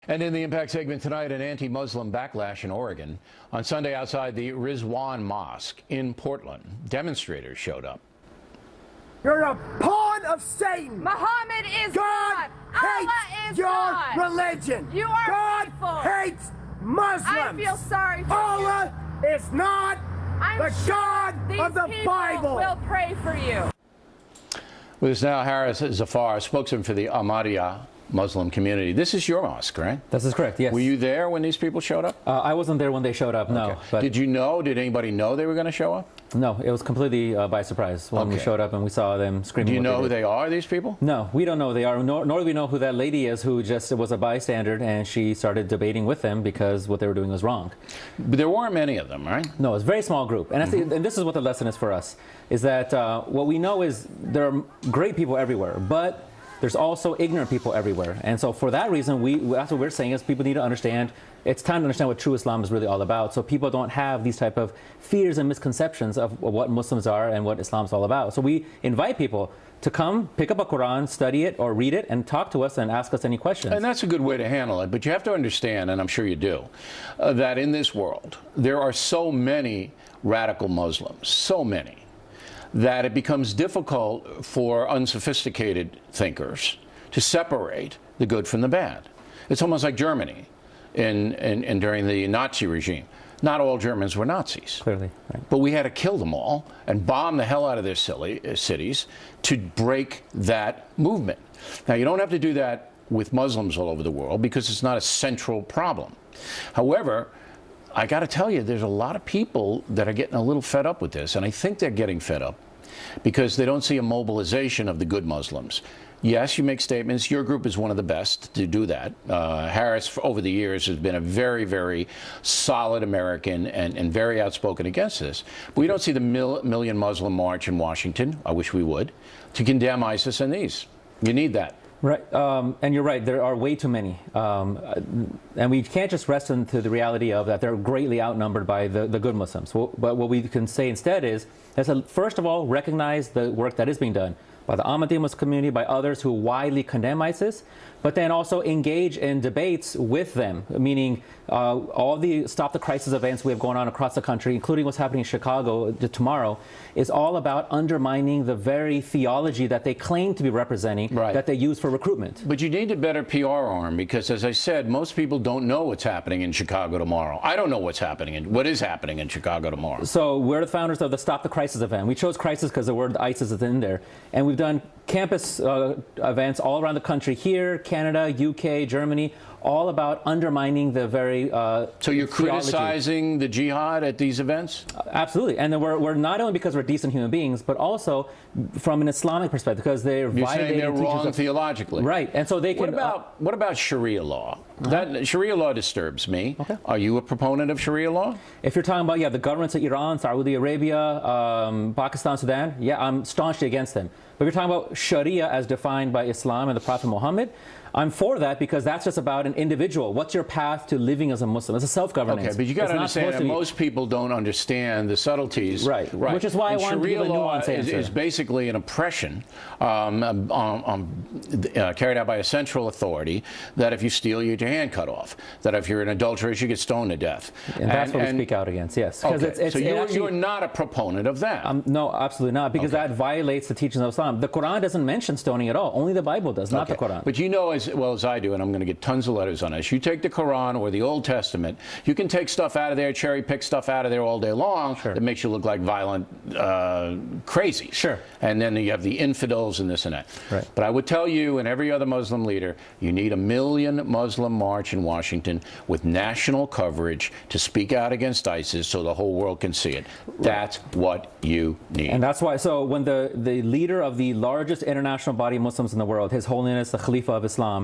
And in the Impact segment tonight, an anti-Muslim backlash in Oregon. On Sunday outside the Rizwan Mosque in Portland, demonstrators showed up. You're a pawn of Satan. Muhammad is God. Allah Hates is your God. religion. You are God faithful. hates Muslims. I feel sorry for Allah is not I'm the sure God these of the people Bible. will pray for you. With us now, Harris Zafar, spokesman for the Ahmadiyya Muslim community. This is your mosque, right? This is correct, yes. Were you there when these people showed up? I wasn't there when they showed up, no. Okay. But Did you know? Did anybody know they were going to show up? no, it was completely by surprise when we showed up and we saw them screaming. Do you know who they are, these people? No, we don't know who they are, nor do we know who that lady is who just was a bystander and she started debating with them because what they were doing was wrong. But there weren't many of them, right? No, it's a very small group. And, and this is what the lesson is for us, is that what we know is there are great people everywhere, but there's also ignorant people everywhere. And so for that reason, that's what we're saying is people need to understand, it's time to understand what true Islam is really all about, so people don't have these type of fears and misconceptions of what Muslims are and what Islam's all about. So we invite people to come, pick up a Quran, study it or read it, and talk to us and ask us any questions. And that's a good way to handle it. But you have to understand, and I'm sure you do, that in this world, there are so many radical Muslims, so many, that it becomes difficult for unsophisticated thinkers to separate the good from the bad. It's almost like Germany during the Nazi regime. Not all Germans were Nazis. Clearly, right. But we had to kill them all and bomb the hell out of their cities to break that movement. Now, you don't have to do that with Muslims all over the world because it's not a central problem. However, I got to tell you, there's a lot of people that are getting a little fed up with this, and I think they're getting fed up because they don't see a mobilization of the good Muslims. Yes, you make statements. Your group is one of the best to do that. Harris, over the years, has been a very, very solid American and very outspoken against this. But we don't see the million Muslim march in Washington. I wish we would, to condemn ISIS and these. You need that. Right, and you're right, there are way too many. And we can't just rest into the reality of that they're greatly outnumbered by the good Muslims. But what we can say instead is, first of all, recognize the work that is being done by the Ahmadiyya Muslim community, by others who widely condemn ISIS, but then also engage in debates with them, meaning all the Stop the Crisis events we have going on across the country, including what's happening in Chicago tomorrow, is all about undermining the very theology that they claim to be representing, that they use for recruitment. But you need a better PR arm because, as I said, most people don't know what's happening in Chicago tomorrow. I don't know what is happening in Chicago tomorrow. So we're the founders of the Stop the Crisis event. We chose crisis because the word ISIS is in there. And we've done campus events all around the country, here, Canada, UK, Germany, all about undermining the very So you're criticizing the jihad at these events? Absolutely. And then we're not only because we're decent human beings, but also from an Islamic perspective, because they're You're saying they're wrong theologically. Right. And so they can... What about Sharia law? That Sharia law disturbs me. Okay. Are you a proponent of Sharia law? If you're talking about, the governments of Iran, Saudi Arabia, Pakistan, Sudan, I'm staunchly against them. But if you're talking about Sharia as defined by Islam and the Prophet Muhammad, I'm for that because that's just about an individual. What's your path to living as a Muslim? It's a self-governance. Okay, but you got to understand that most people don't understand the subtleties. Right. Which is why I wanted to give a nuanced answer. Sharia law is basically an oppression carried out by a central authority that if you steal, you get your hand cut off. That if you're an adulteress, you get stoned to death. And that's what we speak out against, yes. Okay. So you're not a proponent of that? No, absolutely not, because that violates the teachings of Islam. The Quran doesn't mention stoning at all. Only the Bible does, not the Quran. But you know as well as I do, and I'm going to get tons of letters on this, you take the Quran or the Old Testament, you can take stuff out of there, cherry pick stuff out of there all day long that makes you look like violent crazy. Sure. And then you have the infidels and this and that. Right. But I would tell you and every other Muslim leader, you need a million Muslim march in Washington with national coverage to speak out against ISIS so the whole world can see it. That's what you need. And that's why, so when the leader of the largest international body of Muslims in the world, His Holiness the Khalifa of Islam,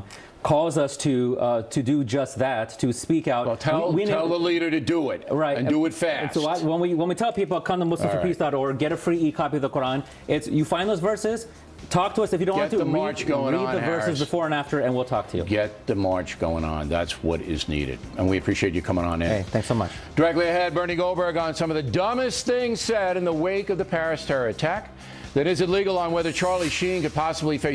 calls us to do just that, to speak out. Well, tell the leader to do it, and do it fast. And so when we tell people, come to MuslimsForPeace.org, get a free e-copy of the Quran. You find those verses, talk to us. If you don't want to, read the verses before and after, and we'll talk to you. Get the march going on. That's what is needed. And we appreciate you coming on in. Hey, thanks so much. Directly ahead, Bernie Goldberg on some of the dumbest things said in the wake of the Paris terror attack. That is it legal on whether Charlie Sheen could possibly face